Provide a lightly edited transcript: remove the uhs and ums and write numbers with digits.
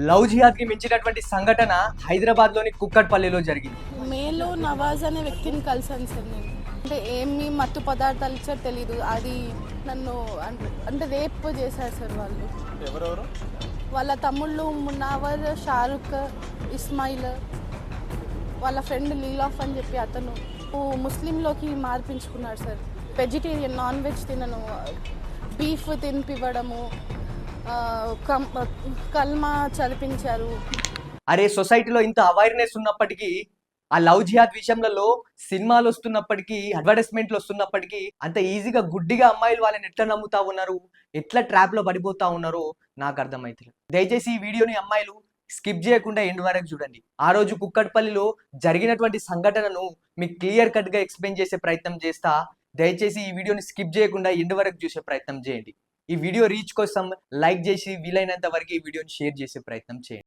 Love జిహాద్ కి మించినటువంటి సంఘటన హైదరాబాద్ లోని కుక్కట్పల్లిలో జరిగింది. మేలో నవాజ్ అనే వ్యక్తిని కలిసాను సార్ నేను. అంటే ఏమి మత్తు పదార్థాలు ఇచ్చారు తెలీదు. అది నన్ను అంటే రేప్ చేశారు సార్ వాళ్ళు. ఎవరెవరు? వాళ్ళ తమ్ముళ్ళు మునావర్, షారుఖ్, ఇస్మాయిల్, వాళ్ళ ఫ్రెండ్ లీలాఫ్ అని చెప్పి అతను ముస్లింలోకి మార్పించుకున్నాడు సార్. వెజిటేరియన్, నాన్ వెజ్ తినను, బీఫ్ తినిపివ్వడము, కల్మా చదివించారు. అరే సొసైటీలో ఇంత అవేర్నెస్ ఉన్నప్పటికీ, ఆ లవ్ జిహాద్ విషయంలో సినిమాలు వస్తున్నప్పటికీ, అడ్వర్టైజ్మెంట్లు వస్తున్నప్పటికీ అంత ఈజీగా గుడ్డిగా అమ్మాయిలు వాళ్ళని ఎట్లా నమ్ముతా ఉన్నారు, ఎట్లా ట్రాప్ లో పడిపోతా ఉన్నారో నాకు అర్థమైతలేదు. దయచేసి ఈ వీడియోని అమ్మాయిలు స్కిప్ చేయకుండా ఎండ్ వరకు చూడండి. ఆ రోజు కుక్కట్పల్లిలో జరిగినటువంటి సంఘటనను మీకు క్లియర్ కట్ గా ఎక్స్ప్లెయిన్ చేసే ప్రయత్నం చేస్తా. దయచేసి ఈ వీడియోని స్కిప్ చేయకుండా ఎండ్ వరకు చూసే ప్రయత్నం చేయండి. ఈ వీడియో రీచ్ కోసం లైక్ చేసి వీలైనంత వరకు ఈ వీడియోని షేర్ చేసే ప్రయత్నం చేయండి.